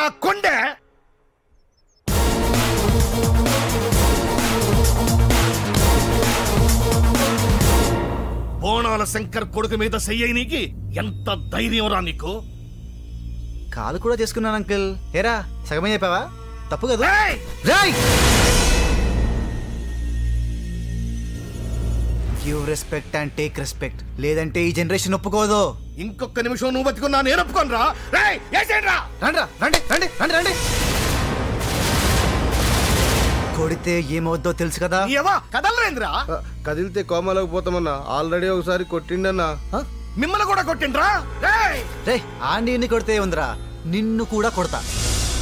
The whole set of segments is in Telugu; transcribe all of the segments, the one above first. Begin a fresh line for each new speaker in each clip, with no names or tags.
నా కొండే. బోనాల శంకర్ కొడుకు మీద చెయ్యనీకి ఎంత ధైర్యం రా నీకు?
కాలు కూడా చేసుకున్నాను అంకుల్. ఏరా సగమే చెప్పావా? తప్పు కదా. Give respect and take respect, లేదంటే ఈ జనరేషన్ ఒప్పుకోదు.
ఇంకొక నిమిషం నువ్వు బతుకున్నా నేను ఒప్పుకోను రా.
రండి. కొడితే ఏమవుద్దో తెలుసు కదా.
కదలరేంద్రా?
కదిలితే కోమలోకి పోతామన్నా. ఆల్రెడీ ఒకసారి కొట్టిండన్నా.
మిమ్మల్ని కూడా కొట్టిండ్రా?
రే ఆండీని కొడితే ఉందిరా, నిన్ను కూడా కొడతా.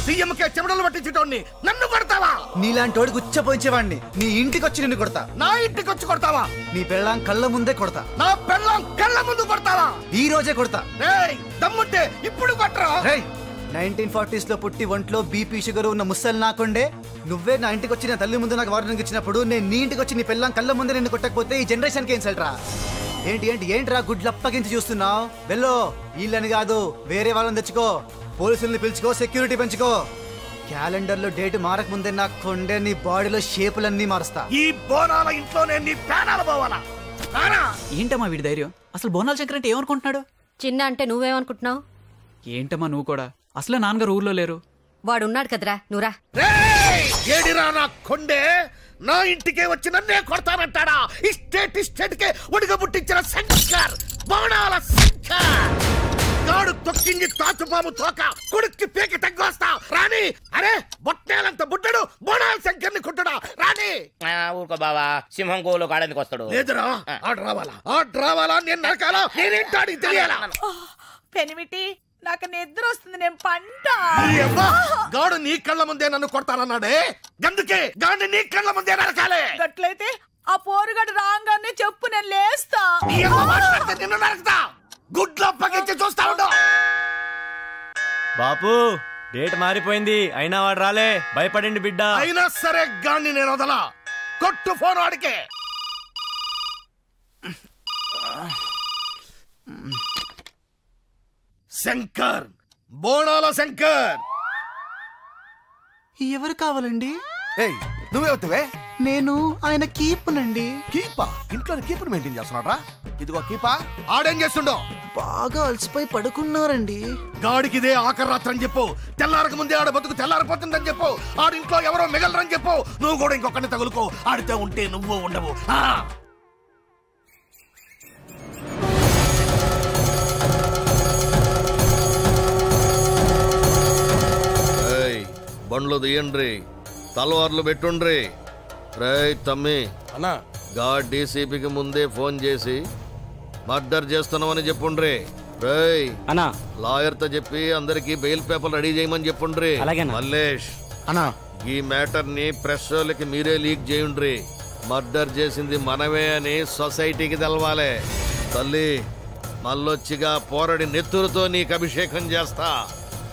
సీఎంకే చెమటలు పట్టించేటోడిని నన్ను కొడతావా?
నీలాంటి వాడికి ఉచ్చపోయించేవాడిని నీ ఇంటికి వచ్చి నిన్ను కొడతా.
నా ఇంటికి వచ్చి కొడతావా?
నీ పెళ్ళాం కళ్ళ ముందే కొడతా.
నా పెళ్ళాం కళ్ళ ముందు కొడతావా?
ఈ రోజే కొడతా.
దమ్ముంటే ఇప్పుడు కొట్టరా?
1940s లో పుట్టి ఒంట్లో బీపీ షుగర్ ఉన్న ముసలి నాకుండే నువ్వే నా ఇంటికి వచ్చి నా తల్లి ముందు నాకు వార్నింగ్ ఇచ్చినప్పుడు నేను నీ ఇంటికి వచ్చి నీ పెళ్ళాం కళ్ళ ముందే నిన్ను కొట్టకపోతే ఈ జనరేషన్ కి ఏం సల్ట్రా? ఏంట్రా గుడ్లప్పగించి చూస్తున్నావు? వెళ్ళు, వీళ్ళని కాదు వేరే వాళ్ళని తెచ్చుకో, పోలీసుల్ని పిలుచుకో, సెక్యూరిటీ పెంచుకో. క్యాలెండర్ లో డేట్ మారక ముందే నా కొండే నీ బాడీలో షేపులన్నీ మారుస్తా.
ఈ బోనాల ఇంట్లోనే నీ ప్రాణాలు పోవాలా?
ఏంటమ్మా వీడి ధైర్యం? అసలు బోనాల శంకర్ అంటే ఏమనుకుంటున్నాడు?
చిన్న అంటే నువ్వేమనుకుంటున్నావు?
ఏంటమ్మా నువ్వు కూడా? అసలే నాన్నగారు ఊర్లో లేరు.
వాడున్నాడు కదరా, నువ్వురా.
ఏడిరా నా కొండే? నా ఇంటికే వచ్చి నన్నే కొడతానంటాడా? ఇస్టేట్ కే ఒడిగ పుట్టించిన శంకర్, బోనాల శంకర్ గాడు తొక్కింది తాచుపాము తోక, కొడుక్కి పేకి తగ్గొస్తా రాని. అరే బొట్టేలంత బుడ్డడు బోనాల శంకర్ ని కొట్టడా రాని?
ఊరుకో బావా, సింహం కోలు కాడానికి వస్తాడు.
లేదురా, ఆడు రావాలా నేను నరకాలా? నేనేంటాడి తెలియాలా?
పెనిమిటి నాకు నిద్ర వస్తుంది, నేను పంట.
గాడు నీ కళ్ళ ముందే నన్ను కొడతానన్నాడే, గందుకే గాడిని నీ కళ్ళ ముందే నరకాలే.
గట్లయితే ఆ పోరుగడు రాగానే చెప్పు, నేను లేస్తా.
నిన్ను నరకుతా. గుడ్లు అప్పగించి చూస్తా ఉండు.
బాపు డేట్ మారిపోయింది, అయినా వాడు రాలే. భయపడండి బిడ్డ.
అయినా సరే గాడిని నేను వదలా. కొట్టు ఫోన్ వాడికే. శంకర్, బోనాల శంకర్.
ఎవరు కావాలండి?
నువ్వే?
నేను ఆయన కీపునండి.
కీపా? ఇంట్లో కీపుని మెయింటైన్ చేస్తున్నాడ్రా? ఇదిగో కీపా. ఆడేం చేస్తుండో?
బాగా అలసిపోయి పడుకున్నారండి.
గాడికిదే ఆఖరి రాత్రి అని చెప్పు. తెల్లారక ముందే ఆడ బతుకు తెల్లారిపోతుందని చెప్పు. ఆడింట్లో ఎవరో మిగలరని చెప్పు. నువ్వు కూడా ఇంకొకరిని తగులుకో. ఆడితే ఉంటే నువ్వు ఉండవు. బండ్లు తీయండ్రి, తలవార్లు పెట్టుండ్రి. రేయ్ తమ్మి
అన్నా,
గాడ్ డీసీపీకి ముందే ఫోన్ చేసి మర్డర్ చేస్తున్నామని చెప్పుండ్రి. రేయ్
అన్నా,
లాయర్ తో చెప్పి అందరికి బెయిల్ పేపర్ రెడీ చేయమని చెప్పుండ్రి. మల్లేష్
అన్నా,
ఈ మ్యాటర్ ని ప్రెస్ వాళ్ళకి మీరే లీక్ చేయండ్రి. మర్డర్ చేసింది మనమే అని సొసైటీకి తెలవాలే. తల్లి మళ్ళొచ్చిగా పోరడి నెత్తురుతో నీకు అభిషేకం చేస్తా.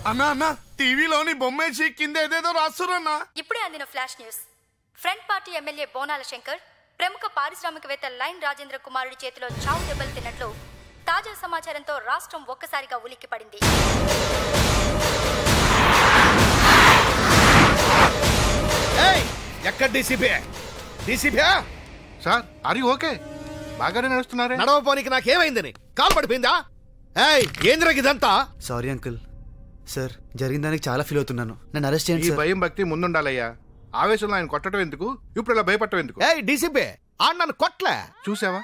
అన్నా టీవీలోని బొమ్మేసి కింద ఏదేదో రాస్తున్నా.
ఇప్పుడే అందిన flash news. Front party MLA బోనాల శంకర్ ప్రముఖ పారిశ్రామికవేత్త లైన్ రాజేంద్ర కుమారుడి చేతిలో చావు దెబ్బలు తిన్నట్లు తాజా సమాచారంతో రాష్ట్రం ఒక్కసారిగా ఉలిక్కిపడింది.
ఎక్కడ డీసీపీ?
సార్ అరి ఓకే, బాగానే నడుస్తున్నారే.
నడవపోనికి నాకేమైందని కాలు పడిపోయిందా? ఏంద్ర ఇదంతా?
Sorry uncle. సార్ జరిగిన దానికి చాలా ఫీల్ అవుతున్నాను. నన్ను అరెస్ట్ చేయండి.
ఈ భయం భక్తి ముందుండాలయ్యా. ఆవేశంలో ఆయన కొట్టడం ఎందుకు, ఇప్పుడు ఇలా భయపడటం ఎందుకు?
డీసీపీ నన్ను కొట్లే.
చూసావా,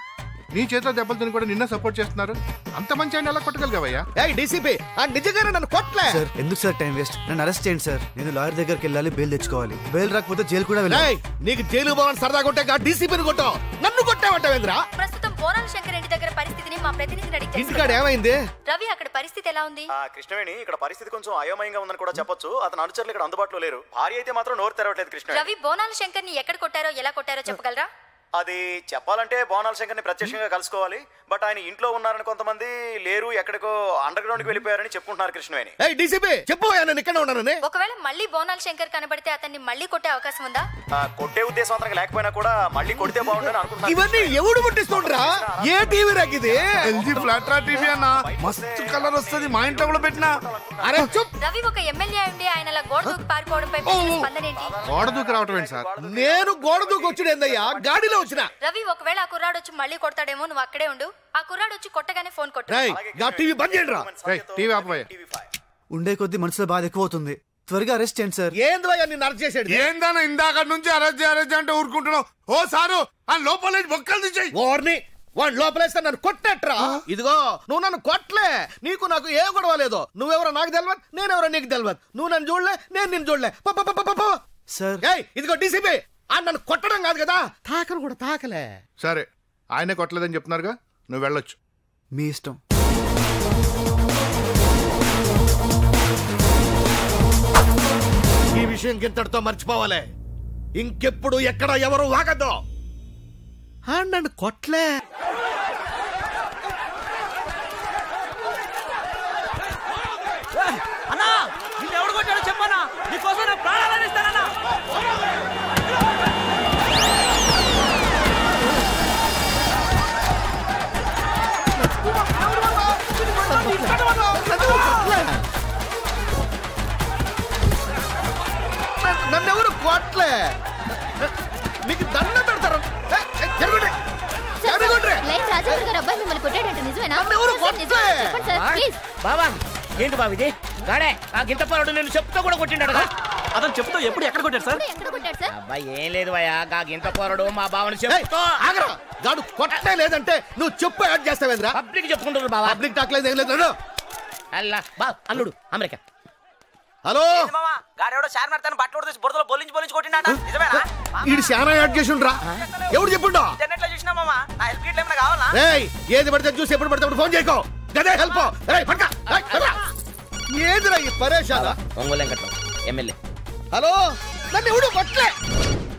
నీ చేతిలో దెబ్బలు తిని కూడా నిన్న సపోర్ట్ చేస్తున్నారు. అంత మంచి ఆయన ఎలా కొట్టగలిగావయ్యా?
డీసీపీ నిజంగానే నన్ను కొట్లే.
సార్ ఎందుకు సార్ టైం వేస్ట్? నన్ను అరెస్ట్ చేయండి సార్. నేను లాయర్ దగ్గరికి వెళ్ళాలి, బెయిల్ తెచ్చుకోవాలి. బెయిల్ రాకపోతే జైలు కూడా వెళ్ళాలి.
నీకు జైలు పోవాలని సరదా కొట్టే డీసీపీని కొట్టావు, నన్ను కొట్టావంటావేంద్రా?
ప్రస్తుతం బోనాల శంకర్ ఇంటి దగ్గర పరిస్థితిని మా ప్రతినిధిని అడిగి
ఇంటికాడ ఏమైంది?
రవి, అక్కడ పరిస్థితి ఎలా ఉంది?
కృష్ణవేణి, ఇక్కడ పరిస్థితి కొంచెం అయోమయంగా ఉందని కూడా చెప్పొచ్చు. అతను అనుచరులు ఇక్కడ అందుబాటులో లేరు. భార్య అయితే మాత్రం నోరు తెరవట్లేదు. కృష్ణ
రవి, బోనాల శంకర్ ని ఎక్కడ కొట్టారో ఎలా కొట్టారో చెప్పగలరా?
అది చెప్పాలంటే బోనాల శంకర్ని ప్రత్యక్షంగా కలుసుకోవాలి. బట్ ఆయన ఇంట్లో ఉన్నారని కొంతమంది, లేరు ఎక్కడికో అండర్ గ్రౌండ్ కి వెళ్ళిపోయారని చెప్పుకుంటున్నారు కృష్ణవేణి.
డీసీపీ చెప్పు, నేను ఇక్కడ ఉన్నానని.
ఒకవేళ మళ్ళీ బోనాల శంకర్ కనబడితే అతన్ని మళ్ళీ కొట్టే అవకాశం ఉందా?
కొట్టే ఉద్దేశం అతనికి లేకపోయినా కూడా మళ్ళీ కొడితే బాగుంటుందని అనుకుంటున్నాను.
ఇవన్నీ ఎవడు పుట్టిస్తుండ్రా? ఏ టీవీ రాకిది?
ఎల్జీ ఫ్లాట్ రా టీవీ అన్న, మస్తు కలర్ వస్తుంది. మా ఇంట్లో కూడా పెట్టినా.
అరే చూప్.
రవి ఒక ఎమ్మెల్యే ఉండి ఆయన అలా గోడ దూకి పారిపోవడంపై స్పందన ఏంటి?
గోడ దూకి రావటం ఏంటి సార్?
నేను గోడ దూకి వచ్చుడేందయ్యా, గాడిలో వచ్చిన.
రవి ఒకవేళ ఆ కుర్రాడు వచ్చి మళ్ళీ కొడతాడేమో, నువ్వు అక్కడే ఉండు. ఆ కుర్రాడు వచ్చి కొట్టగానే ఫోన్ కొట్టు.
టీవీ బంద్ చేయండి రా.
టీవీ ఆపబోయే.
ఉండే కొద్ది మనసులో బాధ ఎక్కువ అవుతుంది. త్వరగా అరెస్ట్ చేయండి సార్.
ఏంది భయ్యా నిన్ను అరెస్ట్ చేసేది?
ఏందన్నా ఇందాక నుంచి అరెస్ట్ అంటే ఊరుకుంటున్నావు? ఓ సారు ఆ లోపల బొక్కలు తీసేయి.
ఓర్ని వాడు లోపలేస్తే నన్ను కొట్టేట్రా. ఇదిగో నువ్వు నన్ను కొట్టలే, నీకు నాకు ఏ గొడవ లేదు. నువ్వెవరో నాకు తెలియదు, నేనెవరో నీకు తెలియదు. నువ్వు నన్ను చూడలే, నేను నిన్ను చూడలే.
సార్
ఇదిగో డీసీపీ, ఆ నన్ను కొట్టడం కాదు కదా, తాకను కూడా తాకలే.
సరే, ఆయనే కొట్టలేదని చెప్తున్నారుగా, నువ్వు వెళ్ళొచ్చు.
మీ ఇష్టం.
ఈ విషయం గింతటితో మర్చిపోవాలి. ఇంకెప్పుడు ఎక్కడ ఎవరు వాగద్దు. నన్ను కొట్లే.
అన్నా నిన్ను ఎవడు కొట్టాడో చెప్పనా? నీకోసం నా ప్రాణాలను ఇస్తానన్నా.
నన్నెవరు కొట్లే, మీకు దండం పెడతారు.
బాబా ఏంటి బాబు ఇది? గాడే ఆ గింత పరుడు నేను చెప్తా కూడా కొట్టిండాడు.
అతను చెప్తూ ఎప్పుడు ఎక్కడ కొట్టాడు సార్?
అబ్బాయి ఏం లేదు భయ్యా, గా గింత పరుడు మా బావని చెప్తా.
ఆగరా, గాడు కొట్టే లేదంటే నువ్వు చెప్పు యాడ్ చేస్తావేంద్రా?
పబ్లిక్ చెప్పుకుంటారు బాబా.
పబ్లిక్ టాక్ లేదు, ఏం లేదు.
అల్లా బా అల్లుడు అమెరికా.
హలో,
గాడెవడో చార్మినార్ తన బట్టలు తీసి బురదలో బొలించి కొట్టిండా? నిజమేనా?
ఈడు శానా యాడ్ చేసి ఉండరా? ఎవడు చెప్పుండో?
ఇంటర్నెట్ లో చూసినా మామా. నా హెల్ప్ కిట్ ఏమైనా కావాలా?
ఏది పడితే చూసి ఎప్పుడు పడితే ఫోన్ చేయకో. గదే హెల్ప్. ఏదిరా ఈ పరేషాలా?
ఒంగోలు వెంకట్రావు ఎమ్మెల్యే.
హలో, నన్ను ఎవడు కొట్లే.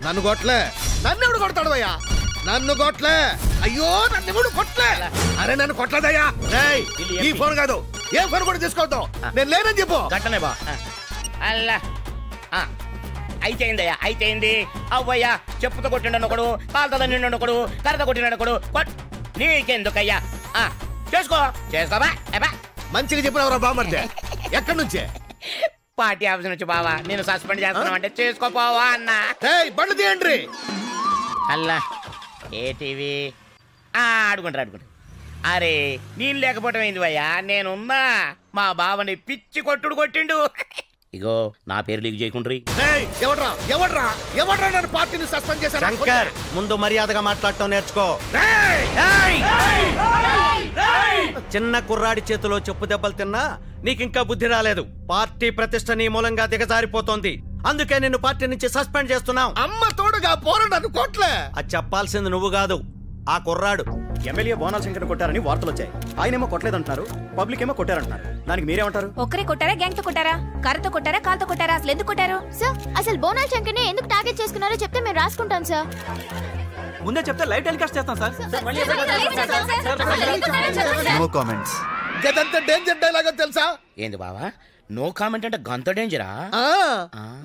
నన్ను కొట్లే. నన్ను ఎవడు కొడతాడు అయ్యా? నన్ను కొట్లే. అయ్యో నన్ను ఎవడు కొట్లే. అరే నన్ను కొట్టలేదయ్యా. ఈ ఫోన్ కాదు, ఏ ఫోన్ కూడా తీసుకోవద్దు. నేను లేనని చెప్పు.
గట్టనే బా. అల్లా అయితేందయ్యా, అయితేంది. అవ్వయ్యా చెప్పుతో కొట్టిండను ఒకడు, కాలుతో నిండు ఒకడు, కర్రతో కొట్టిండు ఒకడు. నీకెందుకయ్యా? చేసుకో చేసుకోబా.
మంచిగా చెప్పినవరా బామర్దే? ఎక్కడి నుంచే?
పార్టీ ఆఫీస్ నుంచి బావా. నేను సస్పెండ్ చేస్తున్నామంటే చేసుకోపోవా అన్న.
బండి తీయండి.
అల్లా ఏ టీవీ ఆడుకుంటారు. అరే నేను లేకపోవటం ఏంది భయ్యా, నేనున్నా. మా బావని పిచ్చి కొట్టుడు కొట్టిండు. ఇగో నా పేరు లీక్ చేయకుండ్రి.
ఎవడ్రా ఎవడ్రా ఎవడ్రా నన్ను పార్టీని సస్పెండ్ చేశారు?
శంకర్, ముందు మర్యాదగా మాట్లాడటం నేర్చుకో. చిన్న కుర్రాడి చేతిలో చెప్పు దెబ్బలు తిన్నా నీకింకా బుద్ధి రాలేదు. పార్టీ ప్రతిష్ట నీ మూలంగా దిగజారిపోతోంది. అందుకే నిన్ను పార్టీ నుంచి సస్పెండ్ చేస్తున్నాం.
అమ్మ తోడుగా పోరాడు కోట్లే.
అది చెప్పాల్సింది నువ్వు కాదు, ఆ కుర్రాడు.
ఎమ్మెల్యే బోనాల శంకర్ కొట్టారని వార్తలు వచ్చాయి. ఆయనేమో కొట్టలేదంటున్నారు, పబ్లిక్ ఏమో కొట్టారంటున్నారు. దానికి మీరేమంటారు?
ఒక్కరే కొట్టారా, గ్యాంగ్ తో కొట్టారా, కర్రతో కొట్టారా, కాలుతో కొట్టారా? అసలు ఎందుకు కొట్టారు సార్? అసలు బోనాల శంకర్ని ఎందుకు టార్గెట్ చేసుకున్నారో చెప్తే మేము రాసుకుంటాం సార్.
ముందే చెప్తే లైవ్ టెలికాస్ట్ చేస్తాం సార్.
No comments.
గదంత డేంజర్ డైలాగ్ తెలుసా?
ఏంది బావా నో కామెంట్ అంటే గంత డేంజరా?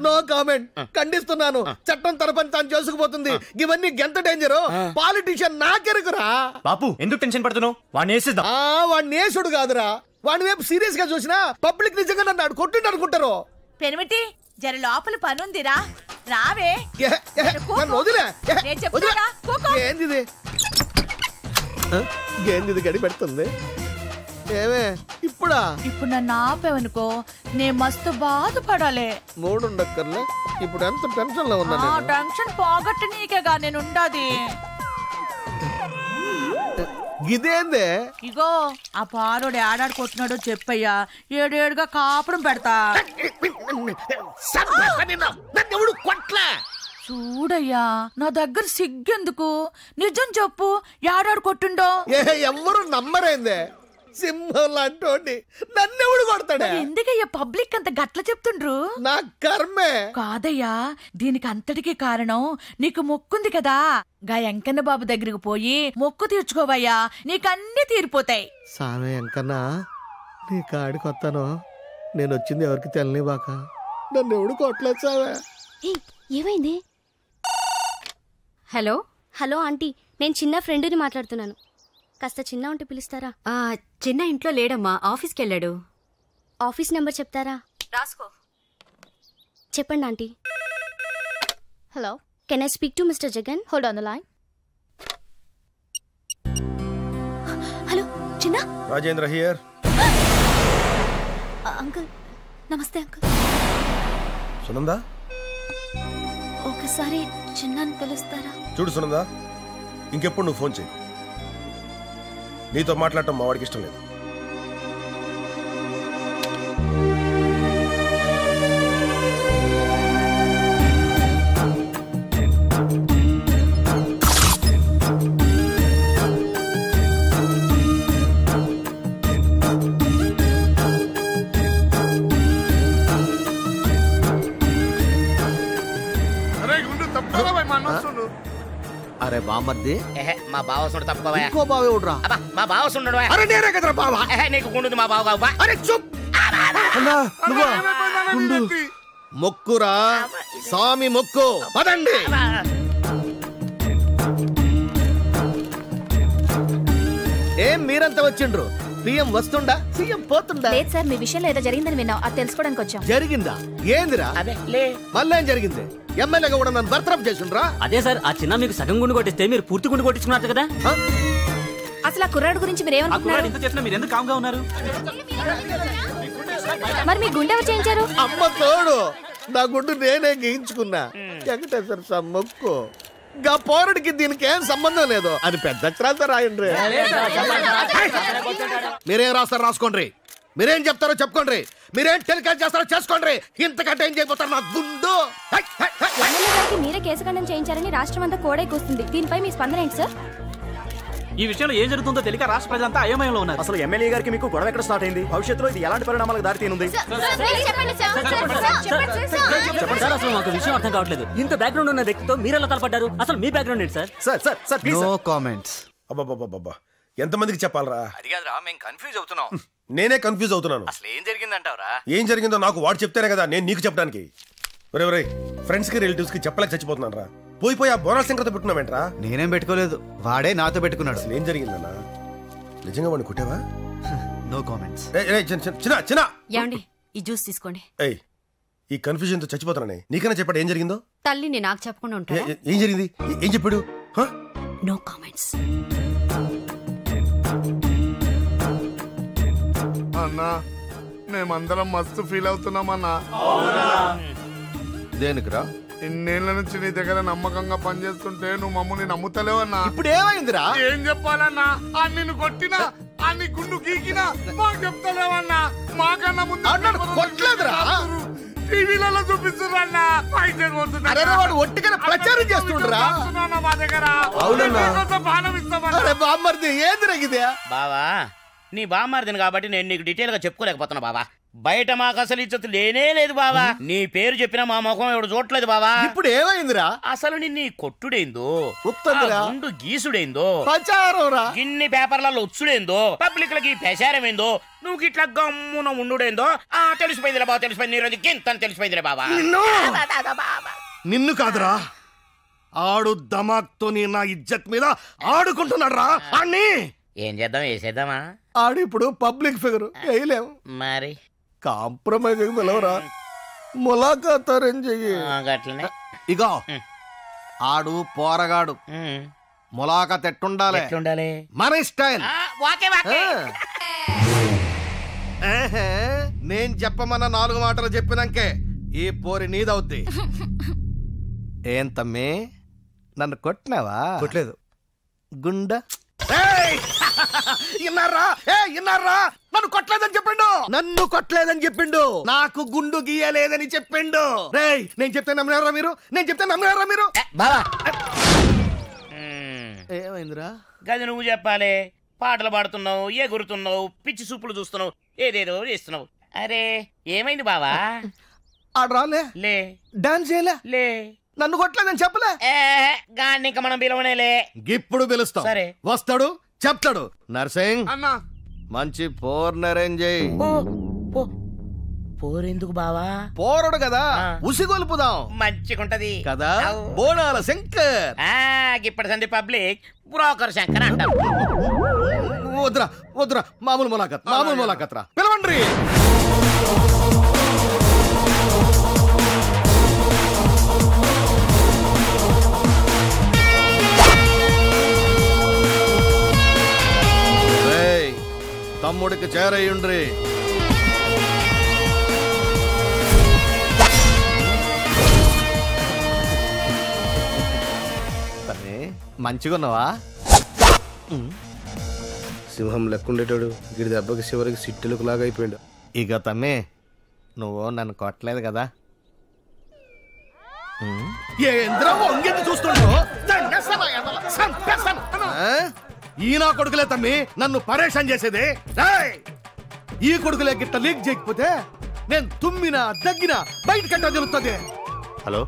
No comment. ఖండిస్తున్నాను. చట్టం తరపున తాను చేసుకుపోతుంది. ఇవన్నీ గంత డేంజర్. పాలిటిషియన్ నాకెరుకురా.
బాపు ఎందుకు టెన్షన్ పడుతున్నావు? వాడిని వేసేద్దాం.
వాడిని నేసుడు కాదురా. వాడి వైపు సీరియస్ గా చూసినా పబ్లిక్ నిజంగా నన్ను కొట్టిండు అనుకుంటారు.
పెనిమిటి జర లోపల పనుందిరా, రావే.
నన్ను వదిలే.
నేను చెప్తారా?
ఏంది ఏంది గడి పెడుతుంది? ఏమే ఇప్పుడా?
ఇప్పుడు నన్ను ఆపేవనుకో నేను మస్తు బాధపడాలి.
మూడుండక్కర్లే. ఇప్పుడు ఎంత టెన్షన్ లో ఉన్నా.
టెన్షన్ పోగొట్టు నీకేగా నేను ఉండది.
ఇదేందే?
ఇగో ఆ పాలోడు ఏడాడుకుంటున్నాడో చెప్పయ్యా, ఏడేడుగా కాపురం పెడతా. చూడయ్యా, నా దగ్గర సిగ్గెందుకు? నిజం చెప్పు, ఏడాడు కొట్టుండో?
ఎవ్వరు నమ్మరేందే? సింహం లాంటి నన్నెవడు కొడతాడా?
ఎందుకయ్యా పబ్లిక్ అంత గట్ల చెప్తుండ్రు?
నా కర్మే.
కాదయ్యా, దీనికి అంతటికి కారణం నీకు మొక్కుంది కదా. గా ఎంకన్న బాబు దగ్గరికి పోయి మొక్కు తీర్చుకోవయ్యా, నీకన్నీ తీరిపోతాయి.
సామే ఎంకన్నా, నీ కాడికి వస్తాను. నేను వచ్చింది ఎవరికి తెలని బాక, నన్ను ఎవడు కొట్టలేదు సామే.
ఏమైంది?
హలో
హలో ఆంటీ, నేను చిన్న ఫ్రెండ్ని మాట్లాడుతున్నాను. కాస్త చిన్న ఉంటే పిలుస్తారా?
చిన్న ఇంట్లో లేడమ్మా, ఆఫీస్కి వెళ్ళాడు.
ఆఫీస్ నెంబర్ చెప్తారా?
రాసుకో.
చెప్పండి aunty. Hello, can I speak to mister Jagan? Hold on the line. Hello చిన్న.
రాజేంద్ర హియర్.
అంకుల్ నమస్తే. అంకుల్
సునందా,
ఒకసారి చిన్నని పిలుస్తారా?
చూడు సునందా, ఇంకెప్పుడు నువ్వు ఫోన్ చేయి. నీతో మాట్లాడటం మా వాడికి ఇష్టం లేదు.
అరే బామర్ది,
మా బావ వస్తున్నాడు, తప్పుకోవా.
ఇంకో బావే ఉడ్రా.
మా బావ వస్తున్నాడు.
అరే నేనే కదరా బావ.
నీకు గుండుంది మా బావ కావు.
అరే చూప్. మొక్కురా స్వామి మొక్కు. పదండి. ఏం మీరంతా వచ్చిండ్రు? పిఎం వస్తుండా, సీఎం పోతుండా?
లేదు సార్, మీ విషయంలో ఏదో జరిగిందని విన్నాం, అది తెలుసుకోవడానికి వచ్చాం.
జరిగిందా? ఏందిరా? మళ్ళీ ఏం జరిగింది? ఎమ్మెల్యేగా కూడా నన్ను బర్తరఫ్ చేసిండ్రా?
అదే సార్, ఆ చిన్న మీకు సగం గుండు కొట్టిస్తే మీరు పూర్తి గుండు కొట్టించుకున్నారు కదా.
అసలు ఆ కుర్రాడు గురించి మీరు ఏమనుకుంటున్నారు?
ఇంత చేసినా మీరు ఎందుకు కామ్గా ఉన్నారు?
మరి మీ గుండె ఎవరు చేయించారు?
అమ్మ తోడు, నా గుండు నేనే గీయించుకున్నా. వెంకటేశ్వర సమ్మక్కు. గా పోరుడికి దీనికి ఏం సంబంధం లేదు అని పెద్ద అక్షరాలతో రాయండి. మీరేం రాస్తారో రాసుకోండి, మీరేం చెప్తారో చెప్పుకోండి, మీరేం టెలికాస్ట్ చేస్తారో చేసుకోండి. ఇంతకంటే ఏం చేయబోతారు నా గుండు?
ఎమ్మెల్యే గారికి మీరే కేసు ఖండం చేయించారని రాష్ట్రం అంతా కోడై కూస్తుంది. దీనిపై మీ స్పందన ఏంటి సార్?
ఈ విషయంలో ఏం జరుగుతుందో తెలియక రాష్ట్ర ప్రజలంతా అయోమయంలో ఉన్నారు.
అసలు ఎమ్మెల్యే గారికి మీకు గొడవ ఎక్కడ స్టార్ట్ అయింది? భవిష్యత్తులో ఇది ఎలాంటి పరిణామాలకు దారి తీనుంది?
చెప్పండి సార్, అసలు మాకు విషయం అర్థం కావట్లేదు. ఇంత బ్యాక్గ్రౌండ్ ఉన్న వ్యక్తితో మీరెలా తలపడ్డారు? అసలు మీ బ్యాక్గ్రౌండ్ ఏంటి సార్?
Sir
no comments.
అబ్బబ్బబ్బబ్బా, ఎంతమందికి చెప్పాలరా?
అది కాదురా, మేము కన్ఫ్యూజ్ అవుతున్నాం.
నేనే కన్ఫ్యూజ్ అవుతున్నాను.
అసలు ఏం జరిగిందంటావరా?
ఏం జరిగిందో నాకు వాడు చెప్తేనే కదా నేను నీకు చెప్పడానికి. ఒరే ఫ్రెండ్స్ కి రిలేటివ్స్ కి చెప్పలేక చచ్చిపోతున్నాను రా. పోయి ఆ బోనాల సంక్రాంతి పెట్టుకున్నావేంట్రా?
నేనేం పెట్టుకోలేదు, వాడే నాతో పెట్టుకున్నాడు.
అసలు ఏం జరిగిందన్నా? నిజంగా వాడిని కుట్టావా?
No comments.
చిన్న
ఏమండి, ఈ జ్యూస్ తీసుకోండి.
ఈ కన్ఫ్యూజన్ తో చచ్చిపోతున్నానే. నీకన్నా చెప్పాడు ఏం జరిగిందో?
తల్లిని నాకు చెప్పకుండా ఉంటా.
ఏం జరిగింది? ఏం చెప్పాడు?
No comments.
అన్నా, మేమందరం మస్తు ఫీల్ అవుతున్నామన్నా.
దేనికిరా?
ఇన్నేళ్ల నుంచి నీ దగ్గర నమ్మకంగా పనిచేస్తుంటే నువ్వు మమ్మల్ని నమ్ముతలేవన్నా.
ఇప్పుడు ఏమైందిరా?
ఏం చెప్పాలన్నా? ఆ నిన్ను కొట్టినా, ఆ నీ గుండు గీకినా మాకు చెప్తలేవన్నా. మాకన్నా ముందు
కొట్టలేదురా,
టీవీలలో చూపిస్తున్నారన్నా.
వాడు ఒట్టిగా ప్రచారం చేస్తుండ్రా
మా దగ్గర. బాణం ఇస్తామన్నా.
బామ్మర్ది ఏందిరా ఇదే?
బావా, నీ బామ్మారిదిని కాబట్టి నేను నీకు డీటెయిల్ గా చెప్పుకోలేకపోతున్నా బావా. బయట మాకు అసలు ఇజ్జత్ లేనే లేదు బావా. నీ పేరు చెప్పినా మా ముఖం ఎవడు చూడట్లేదు బావా.
ఇప్పుడు ఏమైందిరా?
అసలు నిన్ను కొట్టుడేందో, గుండు గీసుడేందో, ఇన్ని పేపర్లలో వచ్చుడేందో, పబ్లిక్ లకి ప్రచారమేందో, నువ్వు ఇట్లా గమ్మున ఉండుడేందో తెలిసిపోయిందిలే బాబా. తెలిసిపోయింది, ఈ రోజు గింతని తెలిసిపోయిందిలే బాబా.
నిన్ను కాదురా, ఆడు దమాక్తో నా ఇజ్జత్ మీద ఆడుకుంటున్నాడు రా. అన్ని
ఏం చేద్దాం? వేసేద్దామా?
ఆడు ఇప్పుడు పబ్లిక్ ఫిగర్, వేయలేము.
మరి
కాంప్రమైజ్ పిలవరా, ములాఖాత్ అరేంజ్ చెయ్యి.
గట్లనే.
ఇగో ఆడు పోరగాడు, ములాఖాత్ ఎట్టుండాలి? మన స్టైల్. నేను చెప్పమన్న 4 మాటలు చెప్పినాకే ఈ పోరి నీదవుద్ది. ఏం తమ్మి, నన్ను కొట్టినావా?
కొట్టలేదు.
గుండా ఇన్నారా? నన్ను కొట్టలేదని చెప్పిండు. నన్ను కొట్టలేదని చెప్పిండు. నాకు గుండు గీయలేదని చెప్పిండు. రేయ్, నేను చెప్తే నమ్మినారా మీరు? నేను చెప్తే నమ్మినారా మీరు?
బావా,
ఏమైందిరా?
గది నువ్వు చెప్పాలి. పాటలు పాడుతున్నావు, ఎగురుతున్నావు, పిచ్చి సూపులు చూస్తున్నావు, ఏదేదో చేస్తున్నావు. అరే ఏమైంది బావా?
ఆడరాలే
లే.
డాన్స్ చేయలే
లే.
నన్ను కొట్టలేదని చెప్పలే.
గాన్ని ఇంకా మనం పిలవనేలే.
ఇప్పుడు పిలుస్తాం.
సరే
వస్తాడు, చెప్తాడు. నర్సింగ్
అన్నా
మంచి పోర్న్ అరేంజ్ చేయి.
పోరెందుకు బావా?
పోరడు కదా, ఉసిగొల్పుదాం.
మంచిగుంటది
కదా. బోనాల శంకర్.
ఇప్పటి సంది పబ్లిక్ బ్రోకర్ శంకర్ అంటారు.
వద్దురా వద్దురా, మామూలు ములాఖత్ రా. పిలవండి. తమ్ముడికి చేరయ్యుండ్రి. మంచిగున్నావా?
సింహం లెక్కుండేటాడు, గిడి దెబ్బకి చివరికి సిట్టులకు లాగా అయిపోయాడు.
ఇక తమ్మే, నువ్వు నన్ను కొట్టలేదు కదా? ఈ నా కొడుకులే తమ్మి నన్ను పరేషాన్ చేసేది. ఈ కొడుకులే గిట్ట లీక్ చేయకపోతే నేను తుమ్మినా దగ్గినా బయటకంటా జరుగుతుంది.
హలో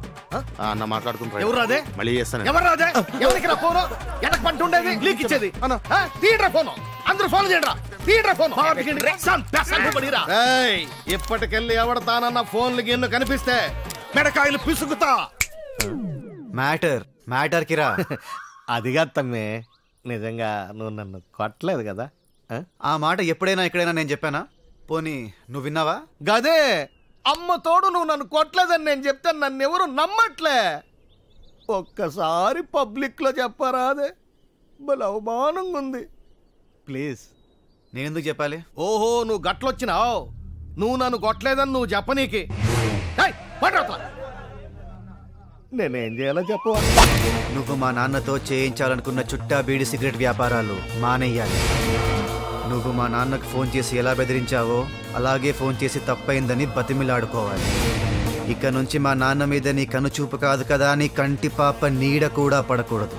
అన్న మాట్లాడుకుంటారు.
ఎవరు రాదే?
మళ్ళీ చేస్తాను.
ఎవరు రాదే? ఎవరికి రా ఫోను? వెనక పంట ఉండేది లీక్ ఇచ్చేది. తీయడ్రా ఫోను, అందరూ ఫోన్ చేయడ్రా. తీయడ్రా ఫోను. ఇప్పటికెళ్ళి ఎవడతానన్న ఫోన్లు గిన్ను కనిపిస్తే మెడకాయలు పిసుకుతా.
మ్యాటర్ కిరా.
అదిగా తమ్మే, నిజంగా నువ్వు నన్ను కొట్టలేదు కదా?
ఆ మాట ఎప్పుడైనా ఎక్కడైనా నేను చెప్పానా? పోనీ నువ్వు విన్నావా?
గదే అమ్మ తోడు నువ్వు నన్ను కొట్టలేదని నేను చెప్తే నన్ను ఎవరు నమ్మట్లే. ఒక్కసారి పబ్లిక్ లో చెప్పరాదే, భలే అవమానంగా ఉంది.
ప్లీజ్, నేనెందుకు చెప్పాలి?
ఓహో, నువ్వు గట్లొచ్చినావు. నువ్వు నన్ను కొట్టలేదని నువ్వు చెప్పనీకి నేనేం చేయాలో చెప్పు.
నువ్వు మా నాన్నతో చేయించాలనుకున్న చుట్టా బీడి సిగరెట్ వ్యాపారాలు మానేయాలి. నువ్వు మా నాన్నకు ఫోన్ చేసి ఎలా బెదిరించావో అలాగే ఫోన్ చేసి తప్పైందని బతిమిలాడుకోవాలి. ఇక నుంచి మా నాన్న మీద నీ కనుచూపు కాదు కదా, నీ కంటి పాప నీడ కూడా పడకూడదు.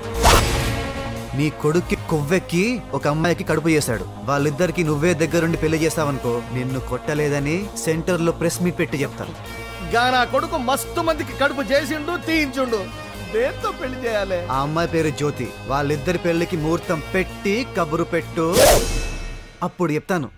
నీ కొడుక్కి కొవ్వెక్కి ఒక అమ్మాయికి కడుపు చేశాడు. వాళ్ళిద్దరికి నువ్వే దగ్గరుండి పెళ్లి చేస్తావనుకో, నిన్ను కొట్టలేదని సెంటర్లో ప్రెస్ మీట్ పెట్టి చెప్తాను.
నా కొడుకు మస్తు మందికి కడుపు చేసిండు, తీయించుండు. దేంతో పెళ్లి చేయాలి?
ఆ అమ్మాయి పేరు జ్యోతి. వాళ్ళిద్దరి పెళ్లికి ముహూర్తం పెట్టి కబురు పెట్టు, అప్పుడు చెప్తాను.